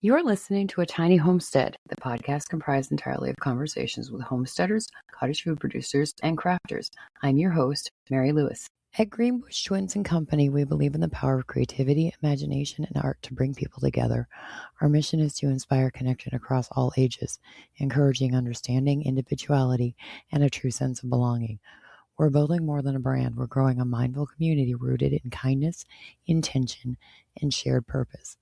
You're listening to A Tiny Homestead, the podcast comprised entirely of conversations with homesteaders, cottage food producers, and crafters. I'm your host, Mary Lewis. At Greenbush Twins and Company, we believe in the power of creativity, imagination, and art to bring people together. Our mission is to inspire connection across all ages, encouraging understanding, individuality, and a true sense of belonging. We're building more than a brand. We're growing a mindful community rooted in kindness, intention, and shared purpose.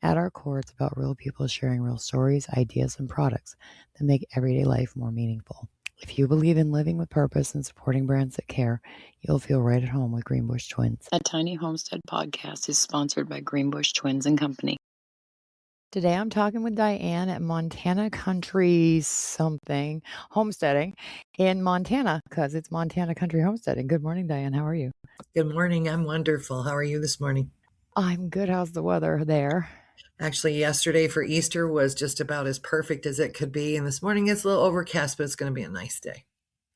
At our core, it's about real people sharing real stories, ideas, and products that make everyday life more meaningful. If you believe in living with purpose and supporting brands that care, you'll feel right at home with Greenbush Twins. A Tiny Homestead podcast is sponsored by Greenbush Twins and Company. Today I'm talking with Diane at Montana Country something, homesteading in Montana, because it's Montana Country Homesteading. Good morning, Diane. How are you? Good morning. I'm wonderful. How are you this morning? I'm good. How's the weather there? Actually, yesterday for Easter was just about as perfect as it could be. And this morning it's a little overcast, but it's going to be a nice day.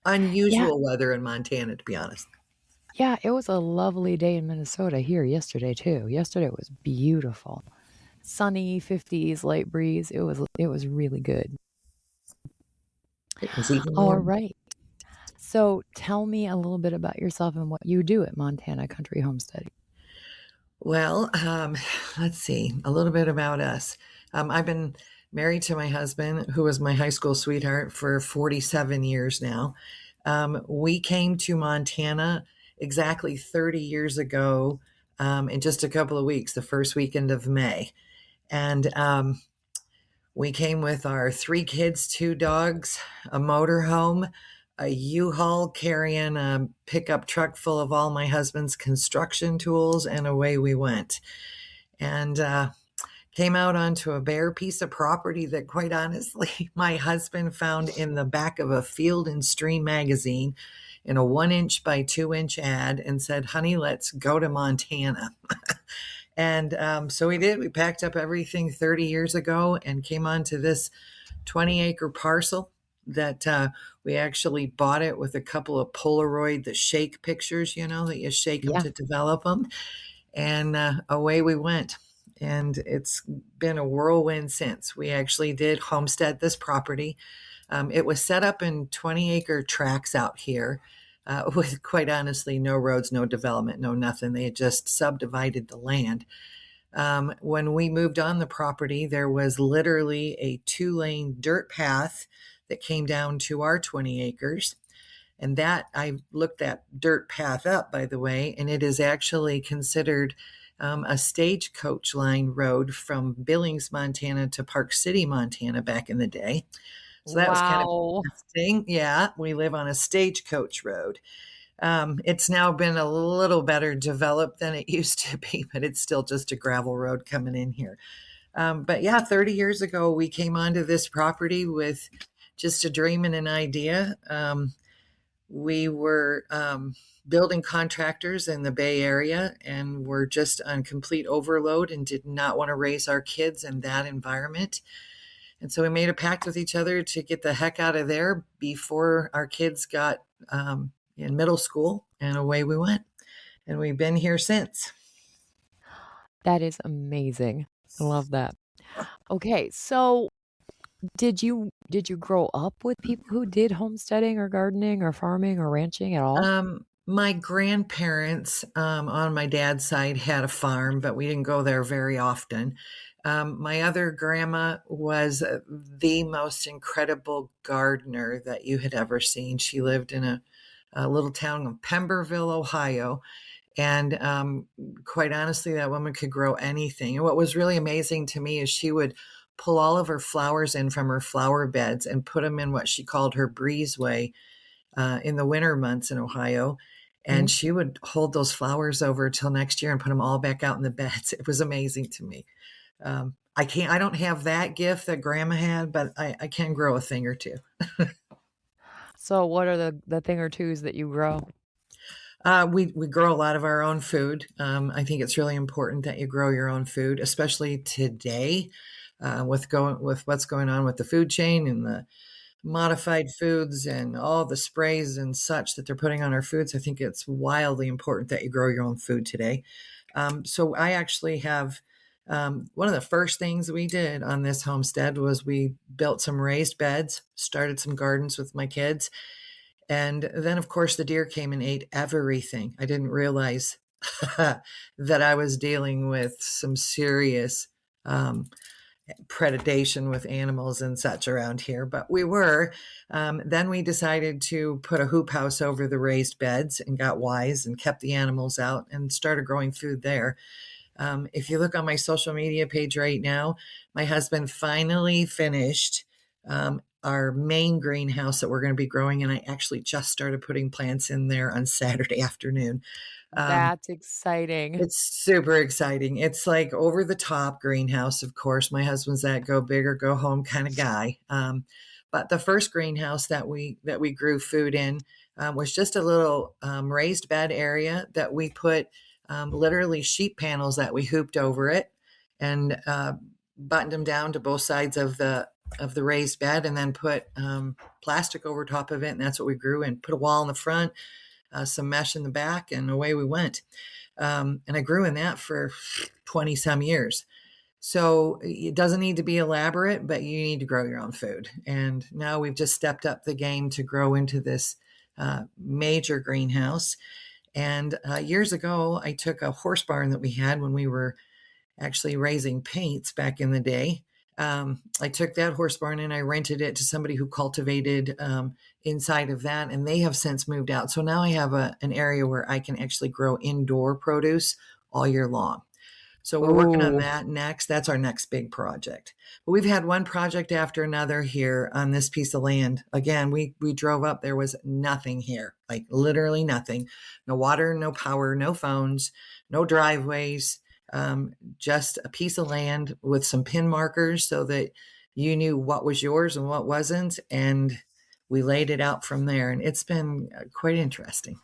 Unusual weather in Montana, to be honest. Yeah, it was a lovely day in Minnesota here yesterday, too. Yesterday was beautiful. Sunny, 50s, light breeze. It was really good. It was even All warm. right. So tell me a little bit about yourself and what you do at Montana Country Homesteading. Well, let's see, a little bit about us. I've been married to my husband, who was my high school sweetheart, for 47 years now. We came to Montana exactly 30 years ago in just a couple of weeks, the first weekend of May. And we came with our 3 kids, 2 dogs, a motorhome, a U-Haul carrying a pickup truck full of all my husband's construction tools, and away we went. And came out onto a bare piece of property that, quite honestly, my husband found in the back of a Field and Stream magazine in a 1-inch by 2-inch ad and said, "Honey, let's go to Montana." And so we did. We packed up everything 30 years ago and came onto this 20-acre parcel that we actually bought it with a couple of Polaroid, the shake pictures, that you shake them to develop them. And away we went. And it's been a whirlwind since. We actually did homestead this property. It was set up in 20-acre tracts out here with, quite honestly, no roads, no development, no nothing. They had just subdivided the land. When we moved on the property, there was literally a 2-lane dirt path that came down to our 20 acres. And that, I looked that dirt path up, by the way, and it is actually considered a stagecoach line road from Billings, Montana to Park City, Montana back in the day. So that was kind of interesting. Yeah, we live on a stagecoach road. It's now been a little better developed than it used to be, but it's still just a gravel road coming in here. But yeah, 30 years ago, we came onto this property with just a dream and an idea. We were building contractors in the Bay Area and were just on complete overload and did not want to raise our kids in that environment. And so we made a pact with each other to get the heck out of there before our kids got in middle school, and away we went. And we've been here since. That is amazing. I love that. Okay, so did you grow up with people who did homesteading or gardening or farming or ranching at all? My grandparents on my dad's side had a farm, but we didn't go there very often. My other grandma was the most incredible gardener that you had ever seen. She lived in a little town of Pemberville, Ohio. And quite honestly, that woman could grow anything. And what was really amazing to me is she would pull all of her flowers in from her flower beds and put them in what she called her breezeway in the winter months in Ohio. And she would hold those flowers over till next year and put them all back out in the beds. It was amazing to me. I don't have that gift that grandma had, but I can grow a thing or two. So what are the thing or twos that you grow? We grow a lot of our own food. I think it's really important that you grow your own food, especially today with what's going on with the food chain and the modified foods and all the sprays and such that they're putting on our foods. I think it's wildly important that you grow your own food today. So I actually have One of the first things we did on this homestead was we built some raised beds, started some gardens with my kids. And then, of course, the deer came and ate everything. I didn't realize that I was dealing with some serious predation with animals and such around here, but we were. Then we decided to put a hoop house over the raised beds and got wise and kept the animals out and started growing food there. If you look on my social media page right now, my husband finally finished our main greenhouse that we're going to be growing, and I actually just started putting plants in there on Saturday afternoon. That's exciting. It's super exciting. It's like over the top greenhouse, of course. My husband's that go big or go home kind of guy. But the first greenhouse that we grew food in was just a little raised bed area that we put literally sheet panels that we hooped over it and buttoned them down to both sides of the raised bed, and then put plastic over top of it, and that's what we grew. And put a wall in the front, some mesh in the back, and away we went. And I grew in that for 20 some years. So it doesn't need to be elaborate, but you need to grow your own food. And now we've just stepped up the game to grow into this major greenhouse. And years ago, I took a horse barn that we had when we were actually raising paints back in the day. I took that horse barn and I rented it to somebody who cultivated inside of that, and they have since moved out. So now I have an area where I can actually grow indoor produce all year long. So we're working on that next. That's our next big project. But we've had one project after another here on this piece of land. Again, we drove up. There was nothing here, like literally nothing. No water, no power, no phones, no driveways. Just a piece of land with some pin markers so that you knew what was yours and what wasn't. And we laid it out from there. And it's been quite interesting.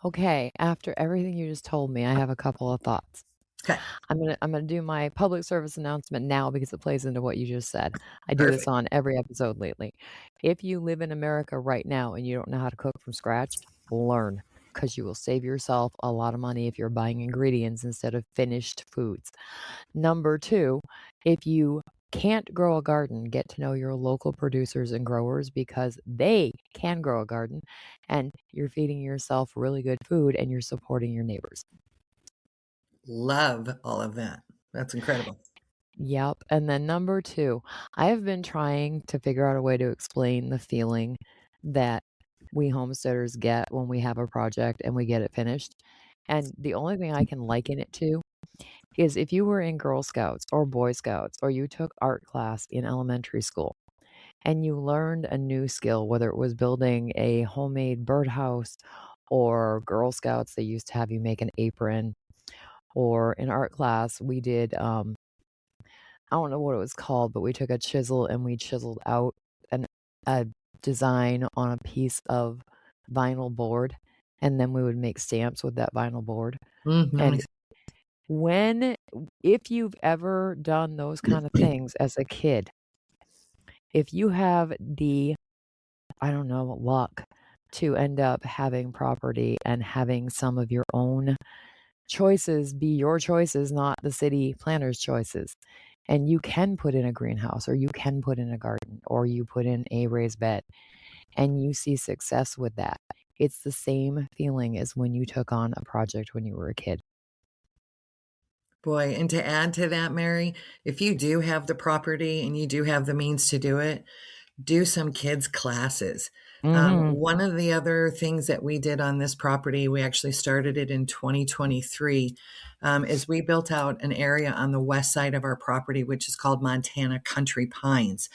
Okay, after everything you just told me, I have a couple of thoughts. Okay. I'm gonna do my public service announcement now because it plays into what you just said. I do this on every episode lately. If you live in America right now and you don't know how to cook from scratch, learn, because you will save yourself a lot of money if you're buying ingredients instead of finished foods. Number two, if you can't grow a garden, get to know your local producers and growers because they can grow a garden, and you're feeding yourself really good food and you're supporting your neighbors. Love all of that. That's incredible. Yep. And then number two, I have been trying to figure out a way to explain the feeling that we homesteaders get when we have a project and we get it finished. And the only thing I can liken it to is if you were in Girl Scouts or Boy Scouts or you took art class in elementary school and you learned a new skill, whether it was building a homemade birdhouse or Girl Scouts, they used to have you make an apron, or in art class, we did, I don't know what it was called, but we took a chisel and we chiseled out a design on a piece of vinyl board, and then we would make stamps with that vinyl board. And if you've ever done those kind of things as a kid, if you have the, I don't know, luck to end up having property and having some of your own choices be your choices, not the city planner's choices, and you can put in a greenhouse or you can put in a garden or you put in a raised bed and you see success with that, it's the same feeling as when you took on a project when you were a kid. Boy, and to add to that, Mary, if you do have the property and you do have the means to do it, do some kids' classes. One of the other things that we did on this property, we actually started it in 2023, is we built out an area on the west side of our property, which is called Montana Country Pines.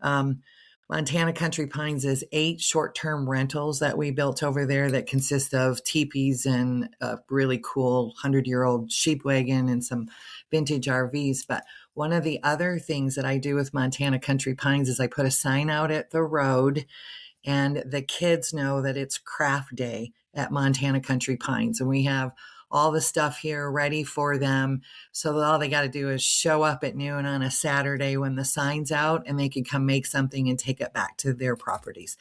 Montana Country Pines is 8 short-term rentals that we built over there that consist of teepees and a really cool 100-year-old sheep wagon and some vintage RVs. But one of the other things that I do with Montana Country Pines is I put a sign out at the road, and the kids know that it's craft day at Montana Country Pines. And we have all the stuff here ready for them so that all they got to do is show up at noon on a Saturday when the sign's out, and they can come make something and take it back to their properties.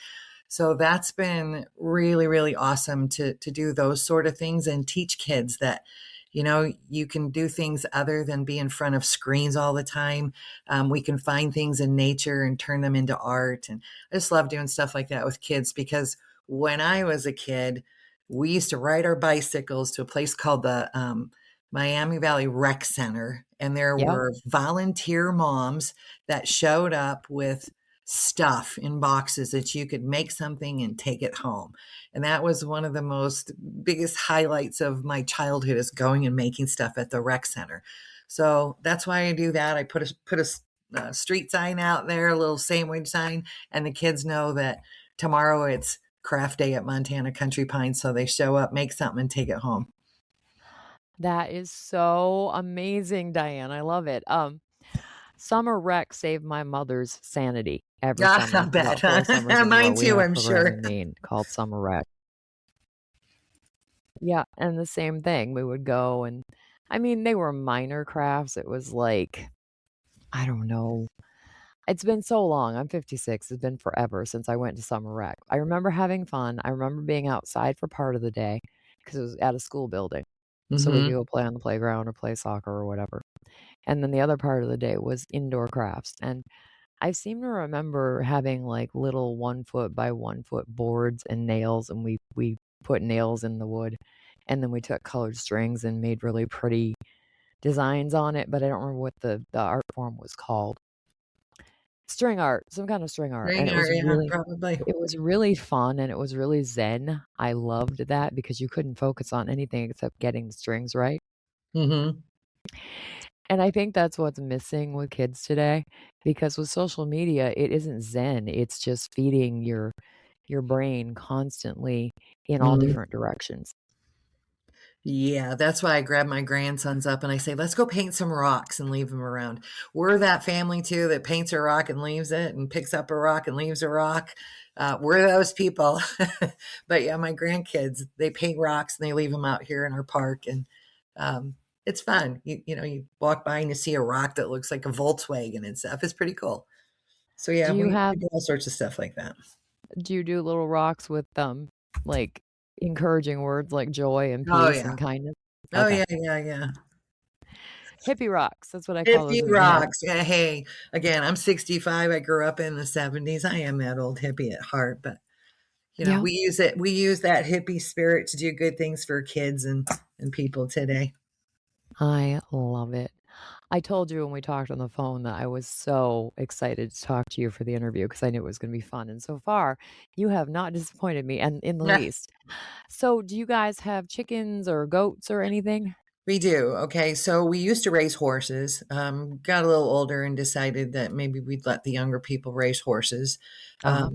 So that's been really, really awesome to do those sort of things and teach kids that You can do things other than be in front of screens all the time. We can find things in nature and turn them into art. And I just love doing stuff like that with kids, because when I was a kid, we used to ride our bicycles to a place called the Miami Valley Rec Center. And there Yep. were volunteer moms that showed up with stuff in boxes that you could make something and take it home. And that was one of the most biggest highlights of my childhood, is going and making stuff at the rec center. So that's why I do that. I put a street sign out there, a little sandwich sign, and the kids know that tomorrow it's craft day at Montana Country Pines. So they show up, make something, and take it home. That is so amazing, Diane. I love it. Summer rec saved my mother's sanity every I summer. bet. About 4 summers in a row, Mine we too, had a I'm program sure. in Maine called Summer Rec. Yeah, and the same thing. We would go and, I mean, they were minor crafts. It was like, I don't know. It's been so long. I'm 56. It's been forever since I went to summer rec. I remember having fun. I remember being outside for part of the day because it was at a school building. So we could Mm-hmm. go play on the playground or play soccer or whatever. And then the other part of the day was indoor crafts. And I seem to remember having like little 1 foot by 1 foot boards and nails, and we put nails in the wood, and then we took colored strings and made really pretty designs on it. But I don't remember what the art form was called. String art, some kind of string art, and String art, yeah, probably. it was really fun, and it was really zen. I loved that because you couldn't focus on anything except getting the strings right. Mm-hmm. And I think that's what's missing with kids today, because with social media, it isn't zen. It's just feeding your brain constantly in all Mm-hmm. different directions. Yeah, that's why I grab my grandsons up and I say, let's go paint some rocks and leave them around. We're that family too that paints a rock and leaves it, and picks up a rock and leaves a rock. We're those people. But yeah, my grandkids, they paint rocks and they leave them out here in our park. And it's fun. You walk by and you see a rock that looks like a Volkswagen and stuff. It's pretty cool. So yeah, Do you we have do all sorts of stuff like that. do you do little rocks with like encouraging words like joy and Oh peace yeah. and kindness? Oh Okay. yeah, yeah, yeah. Hippie rocks. That's what I call those Hippie in my head. rocks. Yeah, hey, again, I'm 65. I grew up in the 70s. I am that old hippie at heart, but Yeah. we use that hippie spirit to do good things for kids and people today. I love it. I told you when we talked on the phone that I was so excited to talk to you for the interview because I knew it was going to be fun. And so far, you have not disappointed me and in the least. So, do you guys have chickens or goats or anything? We do. Okay. So we used to raise horses, got a little older and decided that maybe we'd let the younger people raise horses. Uh-huh.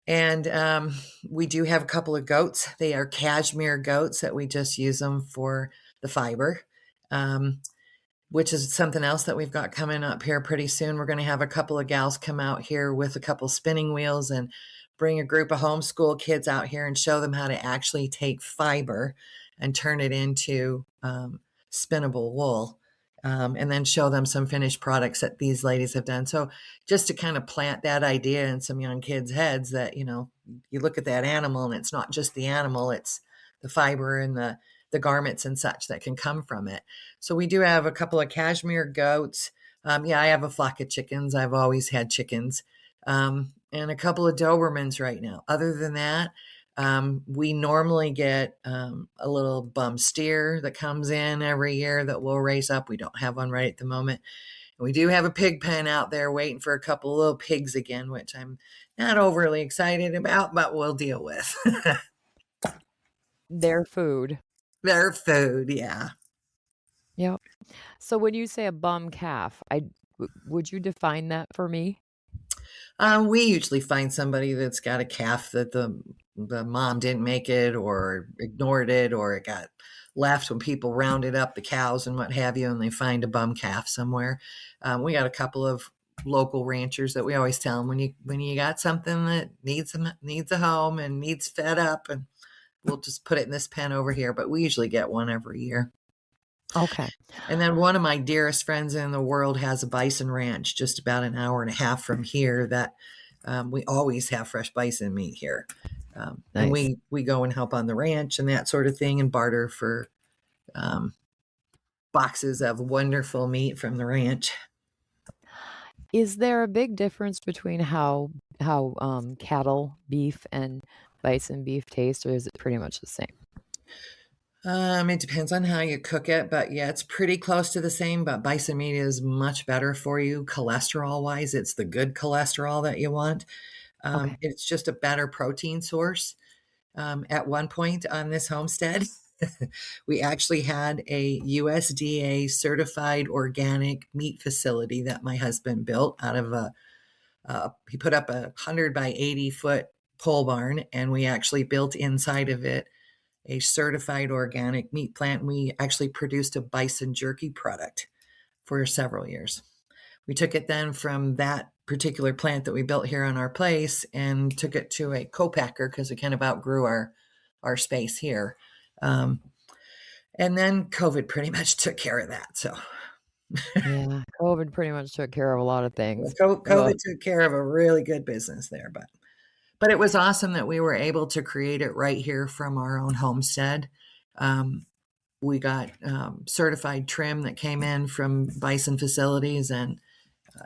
And we do have a couple of goats. They are cashmere goats that we just use them for the fiber, which is something else that we've got coming up here pretty soon. We're going to have a couple of gals come out here with a couple spinning wheels and bring a group of homeschool kids out here and show them how to actually take fiber and turn it into spinnable wool. And then show them some finished products that these ladies have done. So just to kind of plant that idea in some young kids' heads that, you look at that animal and it's not just the animal, it's the fiber and the garments and such that can come from it. So we do have a couple of cashmere goats. Yeah, I have a flock of chickens. I've always had chickens. And a couple of Dobermans right now. Other than that, we normally get a little bum steer that comes in every year that we'll raise up. We don't have one right at the moment. And we do have a pig pen out there waiting for a couple of little pigs again, which I'm not overly excited about, but we'll deal with. Their food. Their food, yeah. Yep. So, when you say a bum calf, would you define that for me? We usually find somebody that's got a calf that the mom didn't make it or ignored it, or it got left when people rounded up the cows and what have you, and they find a bum calf somewhere. We got a couple of local ranchers that we always tell them, when you got something that needs a home and needs fed up, and we'll just put it in this pen over here. But we usually get one every year. Okay. And then one of my dearest friends in the world has a bison ranch just about an hour and a half from here that we always have fresh bison meat here. And Nice. we go and help on the ranch and that sort of thing and barter for boxes of wonderful meat from the ranch. Is there a big difference between how cattle beef and bison beef taste, or is it pretty much the same? It depends on how you cook it, but yeah, it's pretty close to the same. But bison meat is much better for you cholesterol wise. It's the good cholesterol that you want. Okay. It's just a better protein source. At one point on this homestead, we actually had a USDA certified organic meat facility that my husband built out of he put up 100 by 80 foot pole barn, and we actually built inside of it a certified organic meat plant. We actually produced a bison jerky product for several years. We took it then from that particular plant that we built here on our place and took it to a co-packer because we kind of outgrew our space here. And then COVID pretty much took care of that. So Yeah, COVID pretty much took care of a lot of things. COVID took care of a really good business there, but it was awesome that we were able to create it right here from our own homestead. We got certified trim that came in from bison facilities and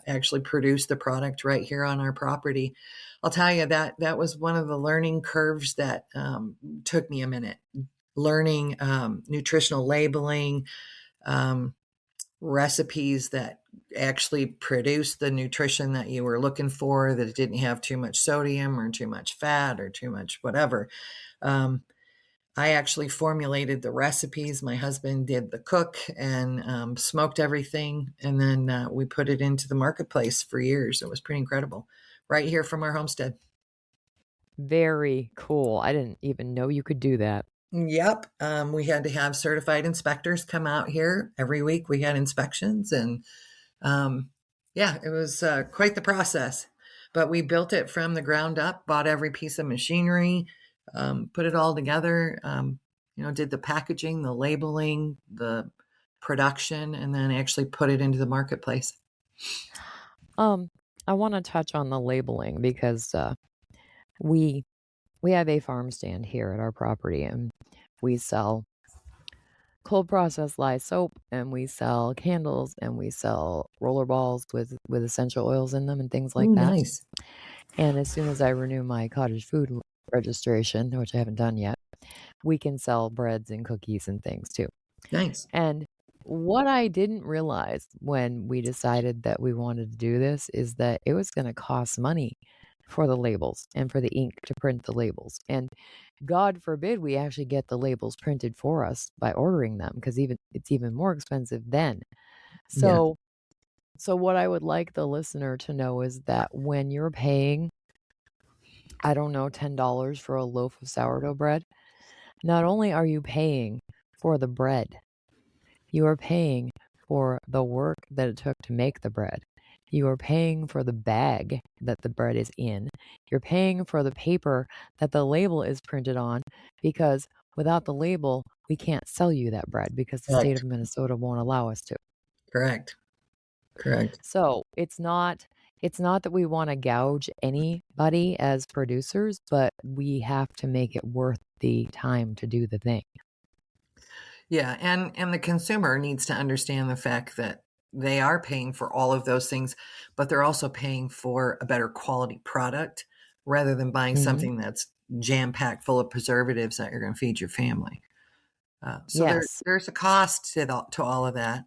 actually produced the product right here on our property. I'll tell you that was one of the learning curves that took me a minute. Learning nutritional labeling, recipes that actually produce the nutrition that you were looking for, that it didn't have too much sodium or too much fat or too much whatever. I actually formulated the recipes. My husband did the cook and smoked everything. And then we put it into the marketplace for years. It was pretty incredible. Right here from our homestead. Very cool. I didn't even know you could do that. Yep. We had to have certified inspectors come out here every week. We had inspections and yeah, it was quite the process. But we built it from the ground up, bought every piece of machinery, put it all together, did the packaging, the labeling, the production, and then actually put it into the marketplace. I want to touch on the labeling because we have a farm stand here at our property, and we sell cold processed lye soap, and we sell candles, and we sell roller balls with essential oils in them and things like that. Nice. And as soon as I renew my cottage food registration, which I haven't done yet, we can sell breads and cookies and things too. Nice. And what I didn't realize when we decided that we wanted to do this is that it was going to cost money for the labels and for the ink to print the labels. And God forbid we actually get the labels printed for us by ordering them, because it's even more expensive then. So what I would like the listener to know is that when you're paying, I don't know, $10 for a loaf of sourdough bread, not only are you paying for the bread, you are paying for the work that it took to make the bread. You are paying for the bag that the bread is in. You're paying for the paper that the label is printed on, because without the label, we can't sell you that bread because the state of Minnesota won't allow us to. Correct. So it's not that we want to gouge anybody as producers, but we have to make it worth the time to do the thing. Yeah, and the consumer needs to understand the fact that they are paying for all of those things, but they're also paying for a better quality product rather than buying something that's jam-packed full of preservatives that you're going to feed your family. There's a cost to all of that.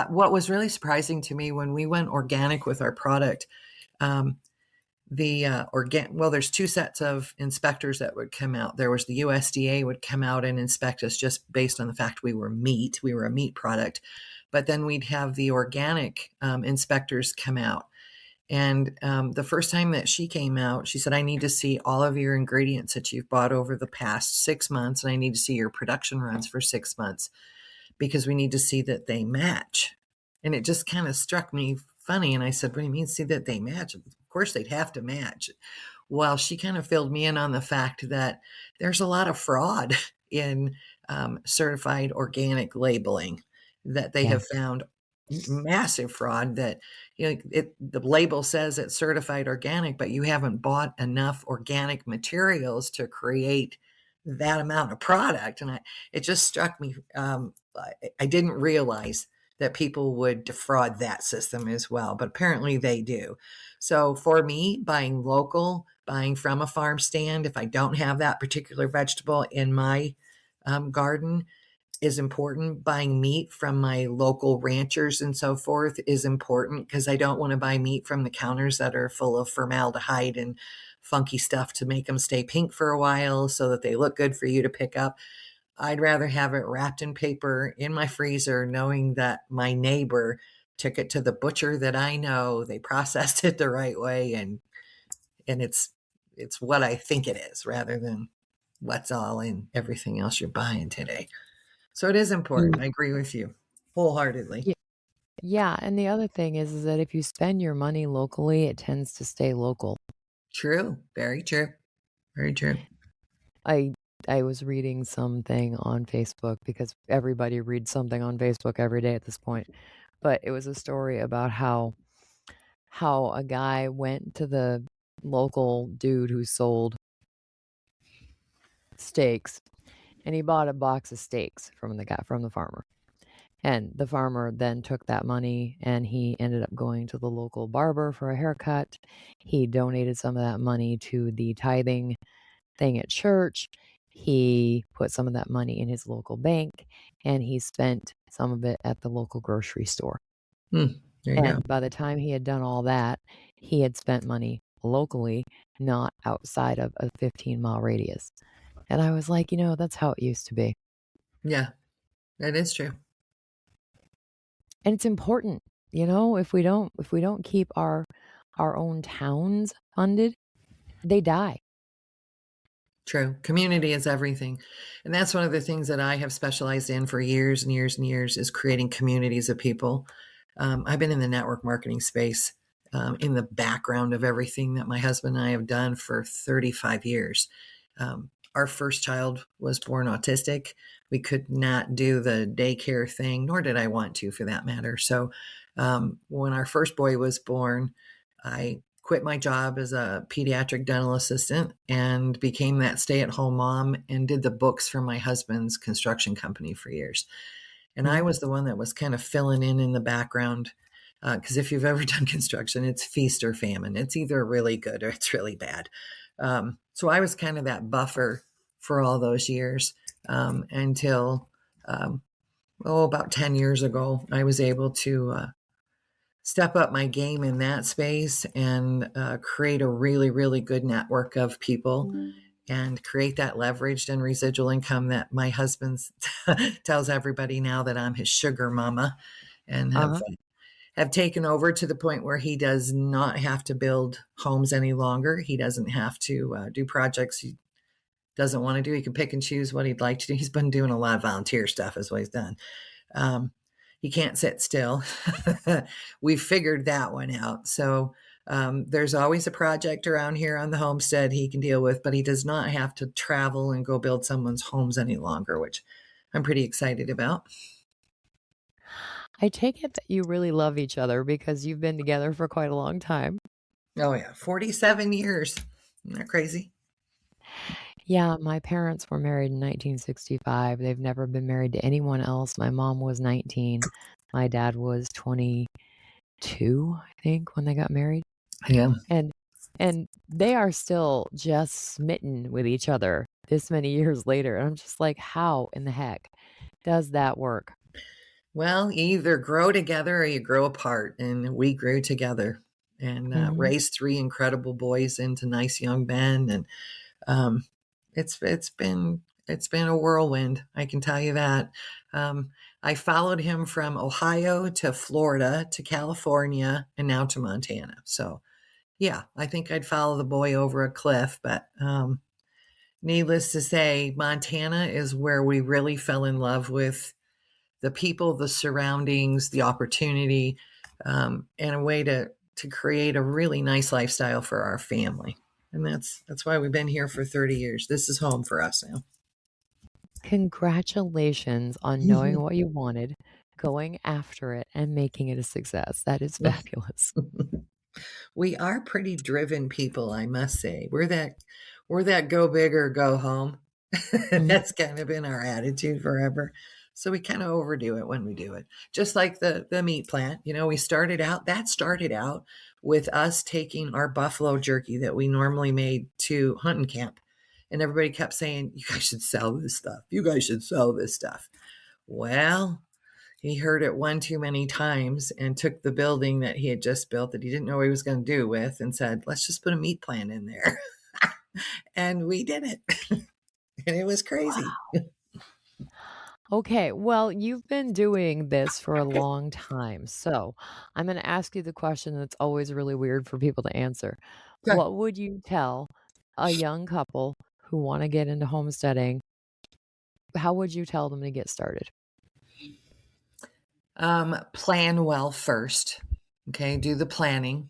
What was really surprising to me when we went organic with our product, there's two sets of inspectors that would come out. There was the USDA would come out and inspect us just based on the fact we were meat. We were a meat product. But then we'd have the organic inspectors come out. And the first time that she came out, she said, I need to see all of your ingredients that you've bought over the past 6 months. And I need to see your production runs for 6 months, because we need to see that they match. And it just kind of struck me funny. And I said, what do you mean see that they match? Of course they'd have to match. Well, she kind of filled me in on the fact that there's a lot of fraud in certified organic labeling, that they have found massive fraud, that the label says it's certified organic, but you haven't bought enough organic materials to create that amount of product. And it just struck me. I didn't realize that people would defraud that system as well, but apparently they do. So for me, buying local, buying from a farm stand, if I don't have that particular vegetable in my garden, is important. Buying meat from my local ranchers and so forth is important, because I don't want to buy meat from the counters that are full of formaldehyde and funky stuff to make them stay pink for a while so that they look good for you to pick up. I'd rather have it wrapped in paper in my freezer, knowing that my neighbor took it to the butcher that I know, they processed it the right way, and it's what I think it is, rather than what's all in everything else you're buying today. So it is important. I agree with you wholeheartedly. Yeah, and the other thing is that if you spend your money locally, it tends to stay local. True. Very true. Very true. I was reading something on Facebook, because everybody reads something on Facebook every day at this point. But it was a story about how a guy went to the local dude who sold steaks, and he bought a box of steaks from the farmer. And the farmer then took that money and he ended up going to the local barber for a haircut. He donated some of that money to the tithing thing at church. He put some of that money in his local bank, and he spent some of it at the local grocery store. There you And go. by the time he had done all that, he had spent money locally, not outside of a 15-mile radius. And I was like, that's how it used to be. Yeah, that is true. And it's important, if we don't keep our own towns funded, they die. True. Community is everything. And that's one of the things that I have specialized in for years and years and years, is creating communities of people. I've been in the network marketing space, in the background of everything that my husband and I have done for 35 years. Our first child was born autistic. We could not do the daycare thing, nor did I want to, for that matter. So when our first boy was born, I quit my job as a pediatric dental assistant and became that stay-at-home mom, and did the books for my husband's construction company for years. And I was the one that was kind of filling in the background, because if you've ever done construction, it's feast or famine. It's either really good or it's really bad. So I was kind of that buffer for all those years, until about 10 years ago, I was able to step up my game in that space and create a really, really good network of people, and create that leveraged and residual income that my husband tells everybody now that I'm his sugar mama, and have taken over to the point where he does not have to build homes any longer. He doesn't have to do projects he doesn't want to do. He can pick and choose what he'd like to do. He's been doing a lot of volunteer stuff, is what he's done. He can't sit still. We figured that one out. So there's always a project around here on the homestead he can deal with, but he does not have to travel and go build someone's homes any longer, which I'm pretty excited about. I take it that you really love each other, because you've been together for quite a long time. Oh yeah, 47 years. Isn't that crazy? Yeah, my parents were married in 1965. They've never been married to anyone else. My mom was 19. My dad was 22, I think, when they got married. Yeah. And they are still just smitten with each other this many years later. And I'm just like, how in the heck does that work? Well, you either grow together or you grow apart, and we grew together and raised 3 incredible boys into nice young men, and it's been a whirlwind, I can tell you that. I followed him from Ohio to Florida to California and now to Montana. So yeah, I think I'd follow the boy over a cliff, but needless to say, Montana is where we really fell in love with the people, the surroundings, the opportunity, and a way to create a really nice lifestyle for our family. And that's why we've been here for 30 years. This is home for us now. Congratulations on knowing what you wanted, going after it, and making it a success. That is fabulous. We are pretty driven people, I must say. We're that go big or go home. That's kind of been our attitude forever. So we kind of overdo it when we do it. Just like the meat plant, we started out with us taking our buffalo jerky that we normally made to hunting camp. And everybody kept saying, you guys should sell this stuff. You guys should sell this stuff. Well, he heard it one too many times and took the building that he had just built that he didn't know what he was going to do with and said, let's just put a meat plant in there. And we did it. And it was crazy. Wow. Okay, well, you've been doing this for a long time. So I'm going to ask you the question that's always really weird for people to answer. Okay. What would you tell a young couple who want to get into homesteading? How would you tell them to get started? Plan well first. Okay, do the planning.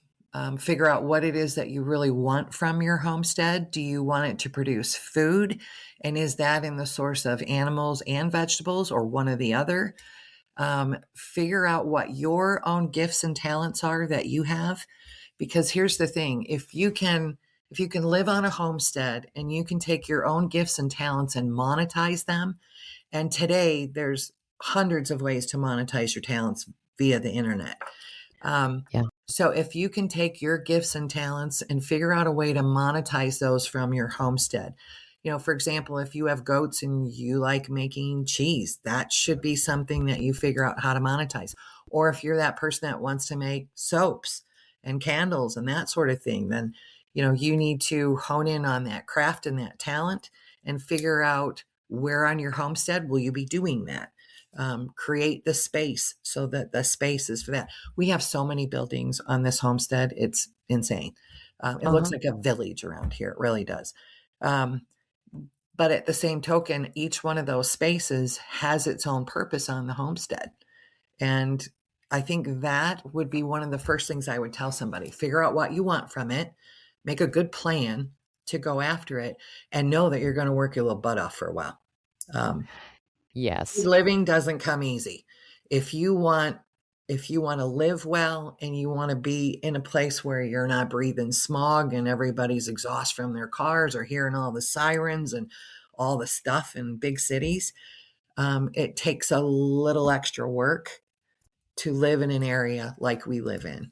Figure out what it is that you really want from your homestead. Do you want it to produce food? And is that in the source of animals and vegetables or one or the other? Figure out what your own gifts and talents are that you have. Because here's the thing, if you can live on a homestead and you can take your own gifts and talents and monetize them, and today there's hundreds of ways to monetize your talents via the internet. Yeah. So if you can take your gifts and talents and figure out a way to monetize those from your homestead, for example, if you have goats and you like making cheese, that should be something that you figure out how to monetize. Or if you're that person that wants to make soaps and candles and that sort of thing, then, you need to hone in on that craft and that talent and figure out where on your homestead will you be doing that. Create the space so that the space is for that. We have so many buildings on this homestead. It's insane. It looks like a village around here. It really does. But at the same token, each one of those spaces has its own purpose on the homestead. And I think that would be one of the first things I would tell somebody. Figure out what you want from it, make a good plan to go after it, and know that you're going to work your little butt off for a while. Yes. Living doesn't come easy. If you want to live well and you want to be in a place where you're not breathing smog and everybody's exhaust from their cars or hearing all the sirens and all the stuff in big cities, it takes a little extra work to live in an area like we live in.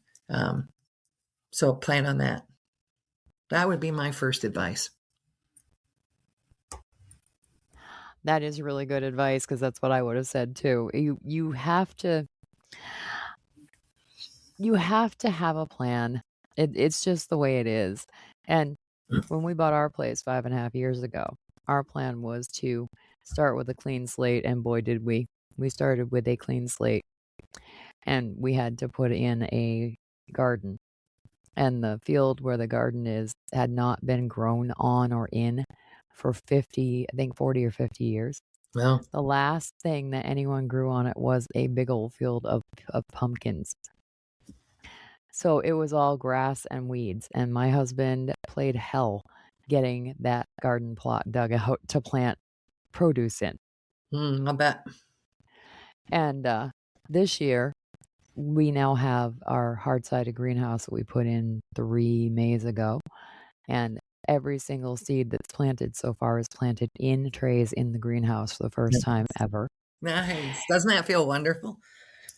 So plan on that. That would be my first advice. That is really good advice because that's what I would have said too. You have to have a plan. It's just the way it is. And when we bought our place 5.5 years ago, our plan was to start with a clean slate, and boy did we. We started with a clean slate, and we had to put in a garden. And the field where the garden is had not been grown on or in for 40 or 50 years. Well, The last thing that anyone grew on it was a big old field of pumpkins. So it was all grass and weeds. And my husband played hell getting that garden plot dug out to plant produce in. I bet. And this year, we now have our hard-sided greenhouse that we put in 3 Mays ago. And every single seed that's planted so far is planted in trays in the greenhouse for the first time ever. Nice. Doesn't that feel wonderful?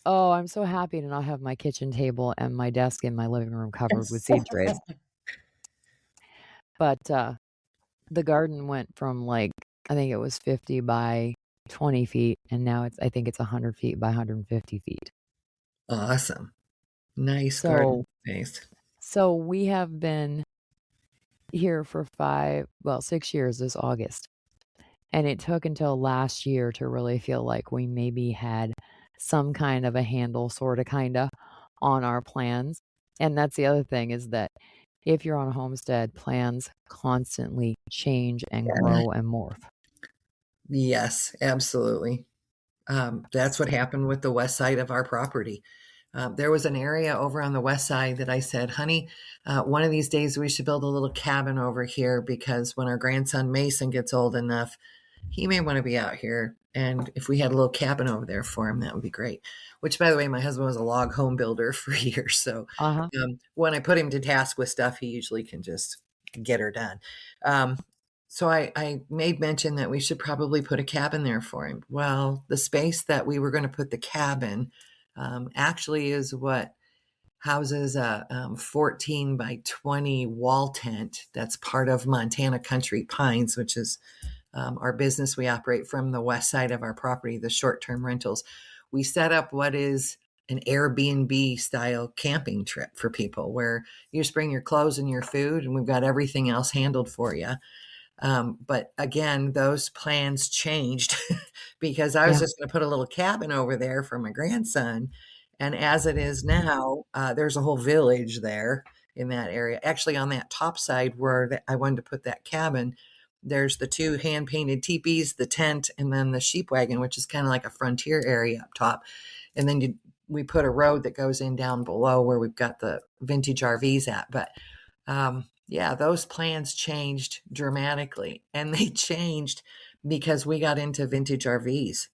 Oh, I'm so happy to not have my kitchen table and my desk in my living room covered with seed trays. But the garden went from I think it was 50 by 20 feet, and now I think it's 100 feet by 150 feet. Awesome. Nice garden space. So we have been here for 6 years this August. And it took until last year to really feel like we maybe had some kind of a handle, kind of, on our plans. And that's the other thing, is that if you're on a homestead, plans constantly change and grow and morph. Yes, absolutely. That's what happened with the west side of our property. There was an area over on the west side that I said, honey, one of these days we should build a little cabin over here, because when our grandson Mason gets old enough, he may want to be out here. And if we had a little cabin over there for him, that would be great. Which, by the way, my husband was a log home builder for years. So when I put him to task with stuff, he usually can just get her done. So I made mention that we should probably put a cabin there for him. Well, the space that we were going to put the cabin actually is what houses a 14 by 20 wall tent that's part of Montana Country Pines, which is our business. We operate from the west side of our property, the short-term rentals. We set up what is an Airbnb style camping trip for people where you just bring your clothes and your food, and we've got everything else handled for you. But again, those plans changed because I was just going to put a little cabin over there for my grandson. And as it is now, there's a whole village there in that area. Actually, on that top side where I wanted to put that cabin, there's the two hand painted teepees, the tent, and then the sheep wagon, which is kind of like a frontier area up top. And then we put a road that goes in down below where we've got the vintage RVs at. But yeah, those plans changed dramatically, and they changed because we got into vintage RVs.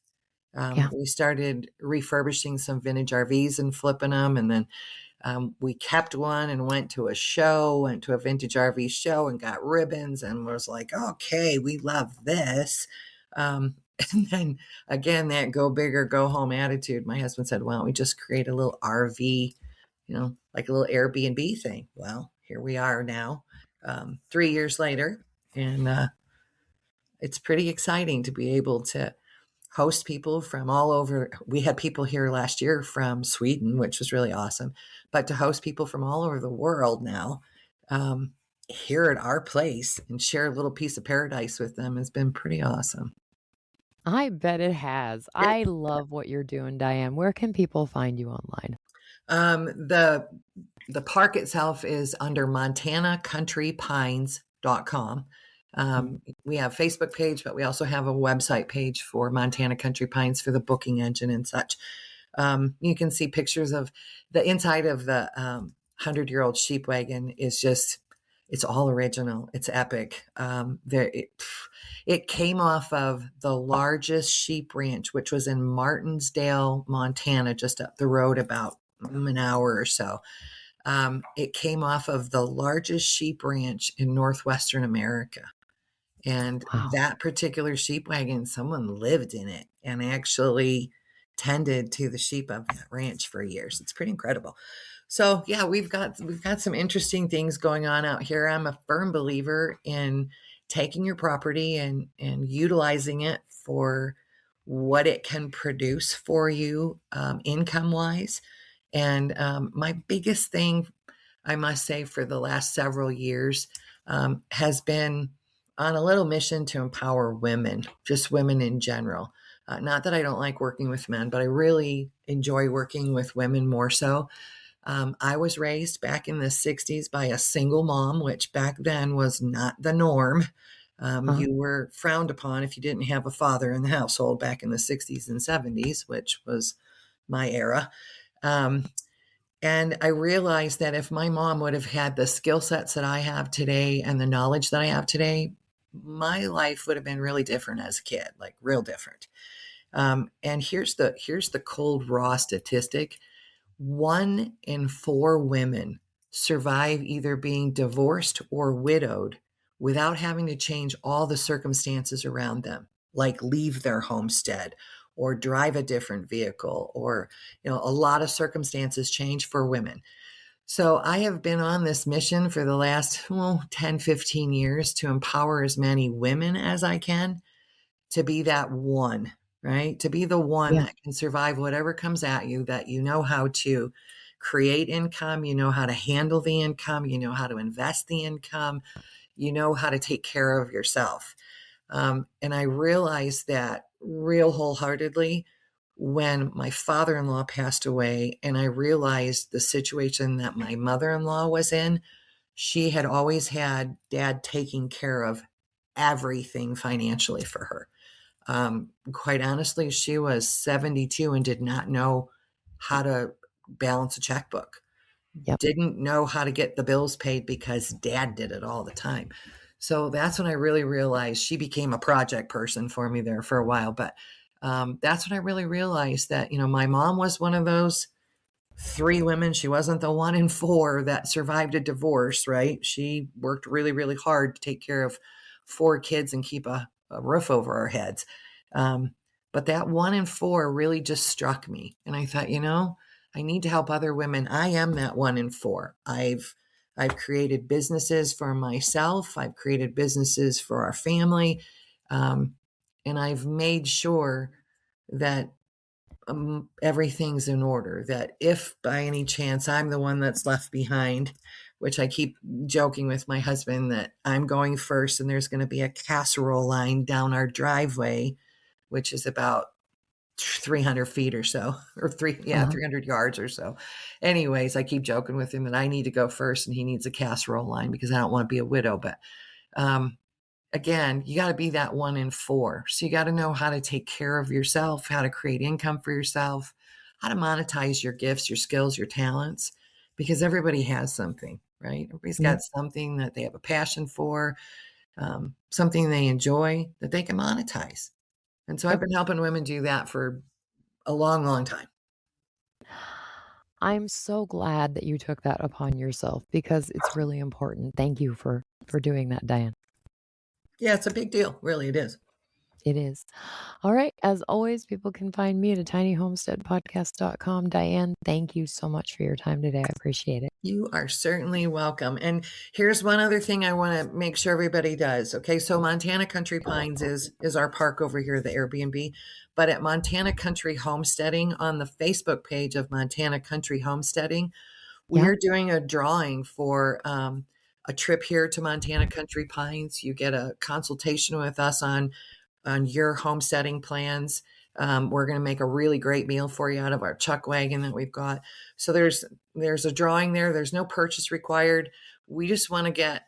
We started refurbishing some vintage RVs and flipping them, and then we kept one and went to a vintage RV show and got ribbons and was like, okay, we love this. And then again, that go big or go home attitude. My husband said, why don't we just create a little RV, like a little Airbnb thing? Well, here we are now, 3 years later, and it's pretty exciting to be able to host people from all over. We had people here last year from Sweden, which was really awesome, but to host people from all over the world now, here at our place and share a little piece of paradise with them has been pretty awesome. I bet it has. I love what you're doing, Diane. Where can people find you online? The park itself is under montanacountrypines.com. We have a Facebook page, but we also have a website page for Montana Country Pines for the booking engine and such. You can see pictures of the inside of the 100-year-old sheep wagon. Is just, it's all original. It's epic. It came off of the largest sheep ranch, which was in Martinsdale, Montana, just up the road about an hour or so. It came off of the largest sheep ranch in Northwestern America. And that particular sheep wagon, someone lived in it and actually tended to the sheep of that ranch for years. It's pretty incredible. So yeah, we've got some interesting things going on out here. I'm a firm believer in taking your property and utilizing it for what it can produce for you, income wise. And my biggest thing, I must say, for the last several years has been on a little mission to empower women, just women in general. Not that I don't like working with men, but I really enjoy working with women more so. I was raised back in the 60s by a single mom, which back then was not the norm. You were frowned upon if you didn't have a father in the household back in the 60s and 70s, which was my era. And I realized that if my mom would have had the skill sets that I have today and the knowledge that I have today, my life would have been really different as a kid, like real different. And here's the cold, raw statistic. 1 in 4 women survive either being divorced or widowed without having to change all the circumstances around them, like leave their homestead or drive a different vehicle, or, a lot of circumstances change for women. So I have been on this mission for the last 10, 15 years to empower as many women as I can to be that one, right? To be the one that can survive whatever comes at you, that you know how to create income, you know how to handle the income, you know how to invest the income, you know how to take care of yourself. And I realized that real wholeheartedly when my father-in-law passed away, and I realized the situation that my mother-in-law was in. She had always had Dad taking care of everything financially for her. Quite honestly, she was 72 and did not know how to balance a checkbook. Didn't know how to get the bills paid because Dad did it all the time. So that's when I really realized she became a project person for me there for a while. But that's when I really realized that, my mom was one of those 3 women. She wasn't the 1 in 4 that survived a divorce, right? She worked really, really hard to take care of 4 kids and keep a roof over our heads. But that 1 in 4 really just struck me. And I thought, I need to help other women. I am that 1 in 4. I've created businesses for myself. I've created businesses for our family. And I've made sure that everything's in order, that if by any chance I'm the one that's left behind, which I keep joking with my husband that I'm going first and there's going to be a casserole line down our driveway, which is about 300 feet or so, or 300 yards or so. Anyways, I keep joking with him that I need to go first and he needs a casserole line because I don't want to be a widow. But again, you got to be that 1 in 4. So you got to know how to take care of yourself, how to create income for yourself, how to monetize your gifts, your skills, your talents, because everybody has something, right? Everybody's got something that they have a passion for, something they enjoy that they can monetize. And so I've been helping women do that for a long, long time. I'm so glad that you took that upon yourself because it's really important. Thank you for doing that, Diane. Yeah, it's a big deal. Really, it is. It is. All right. As always, people can find me at atinyhomesteadpodcast.com. Diane, thank you so much for your time today. I appreciate it. You are certainly welcome. And here's one other thing I want to make sure everybody does. Okay. So Montana Country Pines is our park over here, the Airbnb. But at Montana Country Homesteading, on the Facebook page of Montana Country Homesteading, we are doing a drawing for a trip here to Montana Country Pines. You get a consultation with us on your homesteading plans. We're going to make a really great meal for you out of our chuck wagon that we've got. So there's a drawing there. There's no purchase required. We just want to get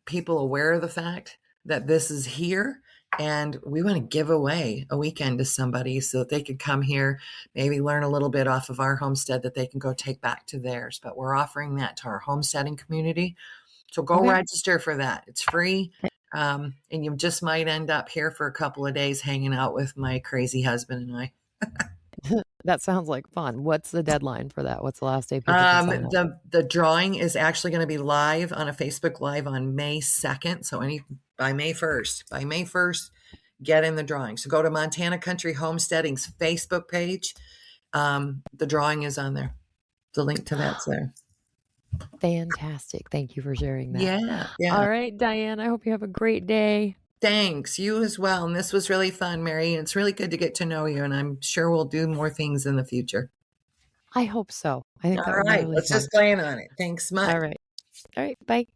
people aware of the fact that this is here, and we want to give away a weekend to somebody so that they could come here, maybe learn a little bit off of our homestead that they can go take back to theirs. But we're offering that to our homesteading community. So go register for that. It's free. And you just might end up here for a couple of days hanging out with my crazy husband and I. That sounds like fun. What's the deadline for that? What's the last day people can sign up? The drawing is actually going to be live on a Facebook Live on May 2nd. So by May 1st. By May 1st, get in the drawing. So go to Montana Country Homesteading's Facebook page. The drawing is on there. The link to that's there. Fantastic. Thank you for sharing that. Yeah. All right, Diane, I hope you have a great day. Thanks. You as well. And this was really fun, Mary. It's really good to get to know you. And I'm sure we'll do more things in the future. I hope so. I think all right. Let's just plan on it. Thanks much. All right. Bye.